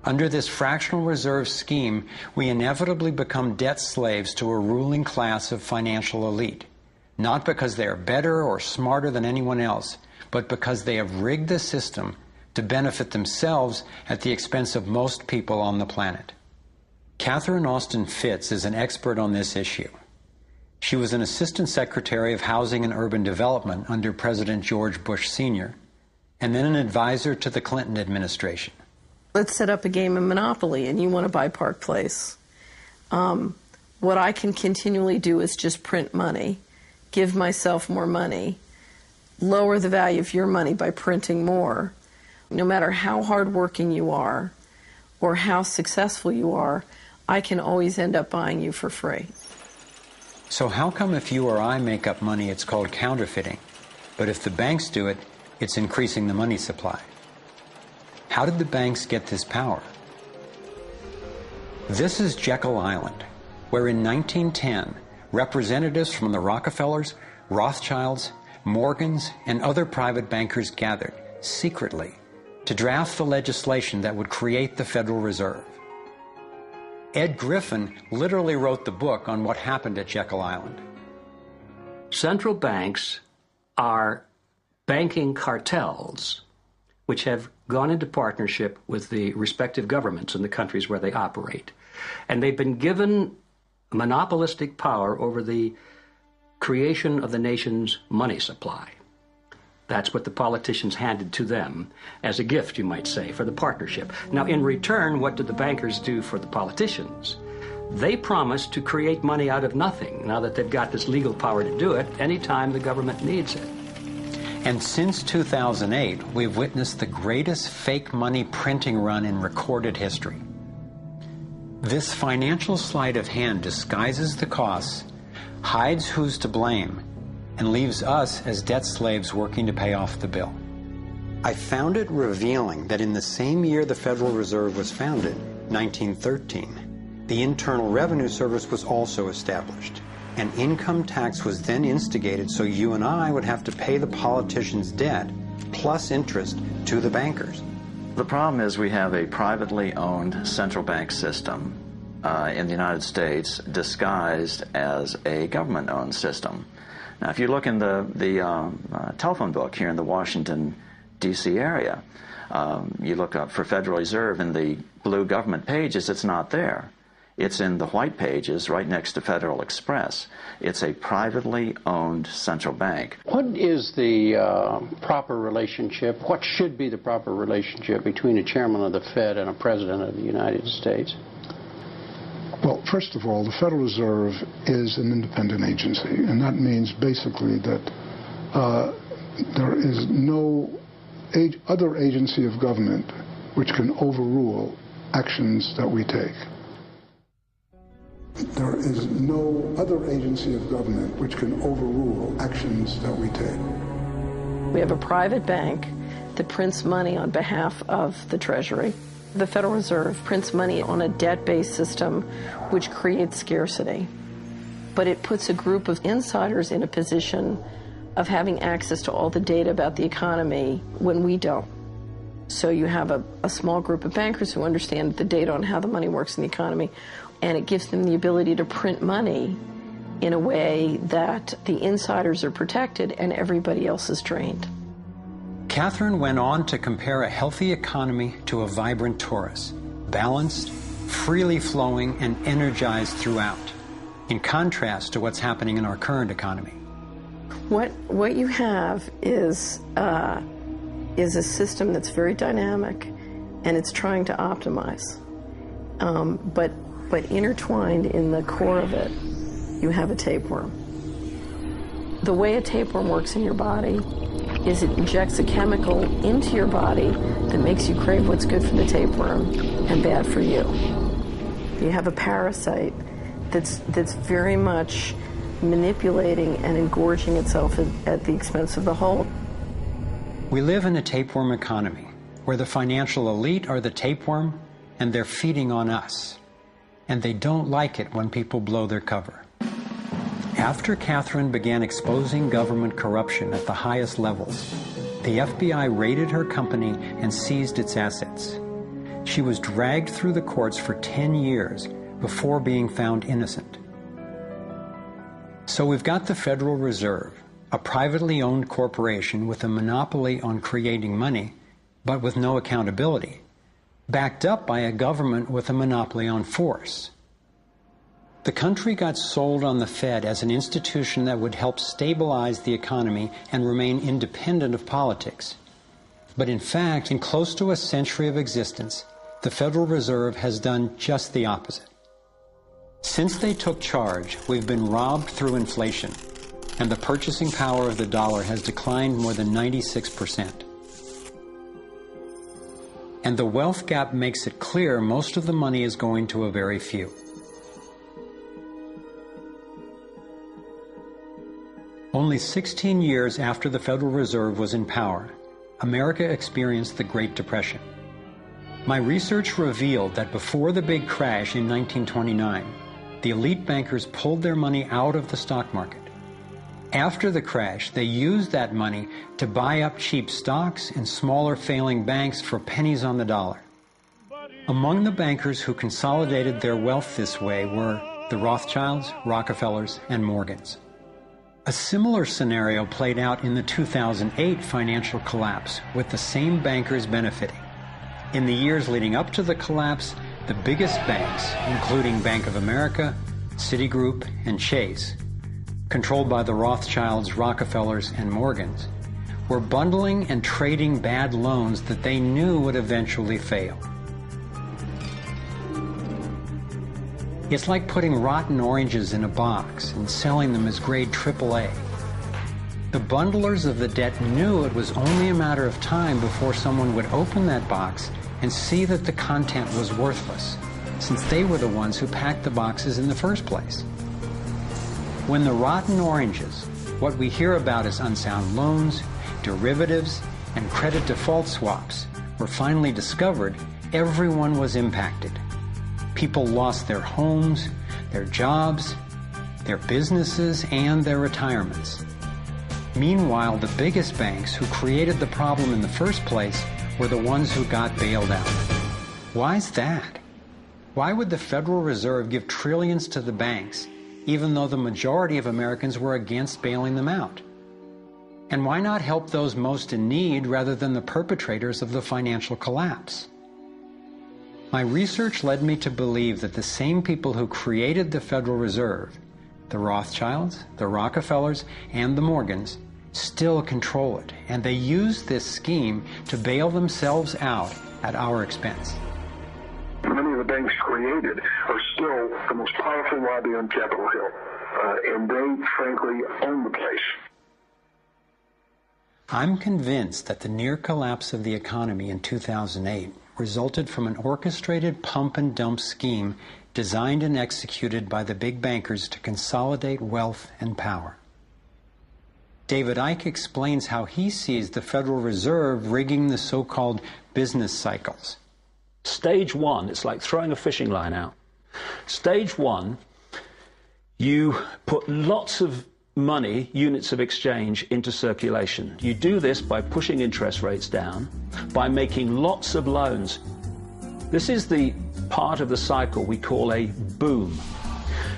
Under this fractional reserve scheme, we inevitably become debt slaves to a ruling class of financial elite, not because they are better or smarter than anyone else, but because they have rigged the system to benefit themselves at the expense of most people on the planet. Catherine Austin Fitts is an expert on this issue. She was an Assistant Secretary of Housing and Urban Development under President George Bush Sr., and then an advisor to the Clinton administration. Let's set up a game of Monopoly, and you want to buy Park Place. What I can continually do is just print money, give myself more money, lower the value of your money by printing more. No matter how hardworking you are or how successful you are, I can always end up buying you for free. So how come if you or I make up money, it's called counterfeiting, but if the banks do it, it's increasing the money supply? How did the banks get this power? This is Jekyll Island, where in 1910, representatives from the Rockefellers, Rothschilds, Morgans, and other private bankers gathered secretly to draft the legislation that would create the Federal Reserve. Ed Griffin literally wrote the book on what happened at Jekyll Island. Central banks are banking cartels which have gone into partnership with the respective governments in the countries where they operate. And they've been given monopolistic power over the creation of the nation's money supply. That's what the politicians handed to them as a gift, you might say, for the partnership. Now, in return, what did the bankers do for the politicians? They promised to create money out of nothing, now that they've got this legal power to do it anytime the government needs it. And since 2008, we've witnessed the greatest fake money printing run in recorded history. This financial sleight of hand disguises the costs, hides who's to blame, and leaves us as debt slaves working to pay off the bill. I found it revealing that in the same year the Federal Reserve was founded, 1913, the Internal Revenue Service was also established. An income tax was then instigated so you and I would have to pay the politicians' debt plus interest to the bankers. The problem is we have a privately owned central bank system in the United States disguised as a government-owned system. Now, if you look in the telephone book here in the Washington, D.C. area, you look up for Federal Reserve in the blue government pages, it's not there. It's in the white pages right next to Federal Express. It's a privately owned central bank. What is the proper relationship, what should be the proper relationship between a chairman of the Fed and a president of the United States? Well, first of all, the Federal Reserve is an independent agency, and that means basically that there is no other agency of government which can overrule actions that we take. There is no other agency of government which can overrule actions that we take. We have a private bank that prints money on behalf of the Treasury. The Federal Reserve prints money on a debt-based system which creates scarcity. But it puts a group of insiders in a position of having access to all the data about the economy when we don't. So you have a small group of bankers who understand the data on how the money works in the economy, and it gives them the ability to print money in a way that the insiders are protected and everybody else is drained. Catherine went on to compare a healthy economy to a vibrant torus, balanced, freely flowing, and energized throughout, in contrast to what's happening in our current economy. What you have is a system that's very dynamic, and it's trying to optimize. But intertwined in the core of it, you have a tapeworm. The way a tapeworm works in your body is it injects a chemical into your body that makes you crave what's good for the tapeworm and bad for you. You have a parasite that's very much manipulating and engorging itself at the expense of the whole. We live in a tapeworm economy where the financial elite are the tapeworm and they're feeding on us. And they don't like it when people blow their cover. After Catherine began exposing government corruption at the highest levels, the FBI raided her company and seized its assets. She was dragged through the courts for 10 years before being found innocent. So we've got the Federal Reserve, a privately owned corporation with a monopoly on creating money, but with no accountability, backed up by a government with a monopoly on force. The country got sold on the Fed as an institution that would help stabilize the economy and remain independent of politics. But in fact, in close to a century of existence, the Federal Reserve has done just the opposite. Since they took charge, we've been robbed through inflation, and the purchasing power of the dollar has declined more than 96%. And the wealth gap makes it clear most of the money is going to a very few. Only 16 years after the Federal Reserve was in power, America experienced the Great Depression. My research revealed that before the big crash in 1929, the elite bankers pulled their money out of the stock market. After the crash, they used that money to buy up cheap stocks and smaller failing banks for pennies on the dollar. Among the bankers who consolidated their wealth this way were the Rothschilds, Rockefellers, and Morgans. A similar scenario played out in the 2008 financial collapse, with the same bankers benefiting. In the years leading up to the collapse, the biggest banks, including Bank of America, Citigroup, and Chase, controlled by the Rothschilds, Rockefellers, and Morgans, were bundling and trading bad loans that they knew would eventually fail. It's like putting rotten oranges in a box and selling them as grade AAA. The bundlers of the debt knew it was only a matter of time before someone would open that box and see that the content was worthless, since they were the ones who packed the boxes in the first place. When the rotten oranges, what we hear about as unsound loans, derivatives, and credit default swaps, were finally discovered, everyone was impacted. People lost their homes, their jobs, their businesses, and their retirements. Meanwhile, the biggest banks who created the problem in the first place were the ones who got bailed out. Why's that? Why would the Federal Reserve give trillions to the banks, even though the majority of Americans were against bailing them out? And why not help those most in need rather than the perpetrators of the financial collapse? My research led me to believe that the same people who created the Federal Reserve, the Rothschilds, the Rockefellers, and the Morgans, still control it, and they use this scheme to bail themselves out at our expense. Many of the banks created are still the most powerful lobby on Capitol Hill, and they, frankly, own the place. I'm convinced that the near collapse of the economy in 2008 resulted from an orchestrated pump-and-dump scheme designed and executed by the big bankers to consolidate wealth and power. David Icke explains how he sees the Federal Reserve rigging the so-called business cycles. Stage one, it's like throwing a fishing line out. Stage one, you put lots of money, units of exchange, into circulation. You do this by pushing interest rates down, by making lots of loans. This is the part of the cycle we call a boom.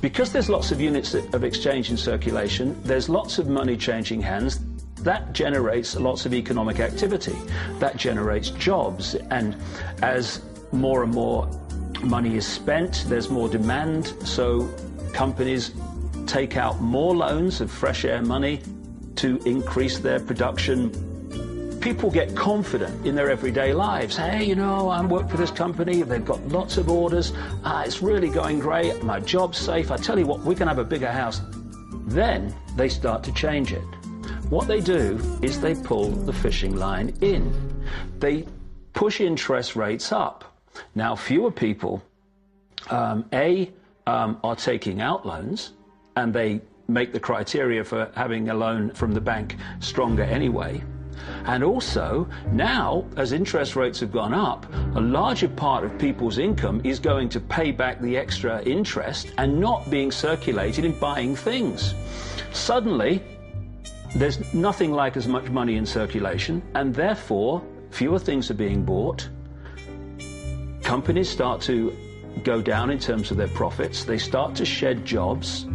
Because there's lots of units of exchange in circulation, there's lots of money changing hands. That generates lots of economic activity. That generates jobs. And as more and more money is spent, there's more demand. So companies take out more loans of fresh air money to increase their production. People get confident in their everyday lives. Hey, you know, I work for this company. They've got lots of orders. It's really going great. My job's safe. I tell you what, we can have a bigger house. Then they start to change it. What they do is they pull the fishing line in. They push interest rates up. Now, fewer people, are taking out loans, and they make the criteria for having a loan from the bank stronger anyway. And also, now, as interest rates have gone up, a larger part of people's income is going to pay back the extra interest and not being circulated in buying things. Suddenly, there's nothing like as much money in circulation, and therefore, fewer things are being bought. companies start to go down in terms of their profits, they start to shed jobs,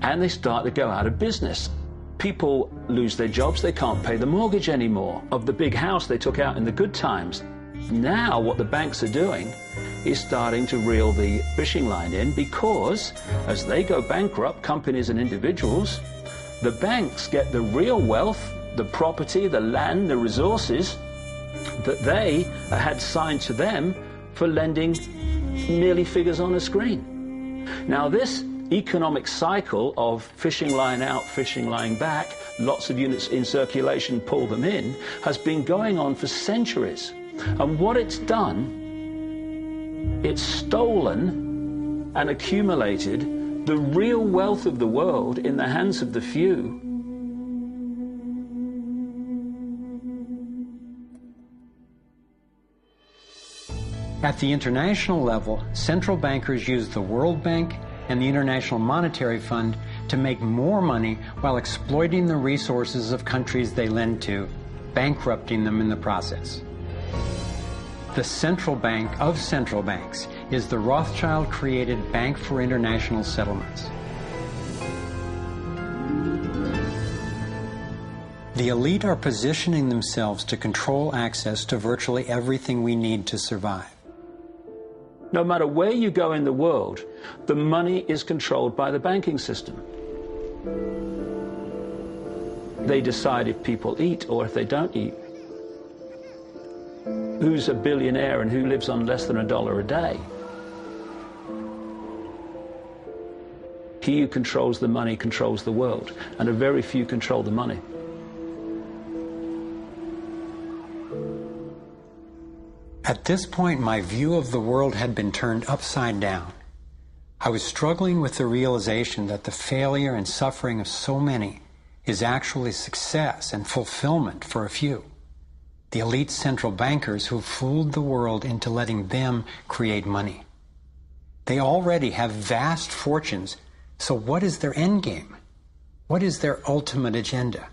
and they start to go out of business. People lose their jobs, they can't pay the mortgage anymore of the big house they took out in the good times. Now what the banks are doing is starting to reel the fishing line in, because as they go bankrupt, companies and individuals, the banks get the real wealth, the property, the land, the resources that they had signed to them for lending merely figures on a screen. Now this economic cycle of fishing line out, fishing line back, lots of units in circulation, pull them in, has been going on for centuries. And what it's done, it's stolen and accumulated the real wealth of the world in the hands of the few. At the international level, central bankers use the World Bank and the International Monetary Fund to make more money while exploiting the resources of countries they lend to, bankrupting them in the process. The central bank of central banks is the Rothschild-created Bank for International Settlements. The elite are positioning themselves to control access to virtually everything we need to survive. No matter where you go in the world, the money is controlled by the banking system. They decide if people eat or if they don't eat. Who's a billionaire and who lives on less than $1 a day? He who controls the money controls the world, and a very few control the money. At this point, my view of the world had been turned upside down. I was struggling with the realization that the failure and suffering of so many is actually success and fulfillment for a few. The elite central bankers who fooled the world into letting them create money. They already have vast fortunes, so what is their end game? What is their ultimate agenda?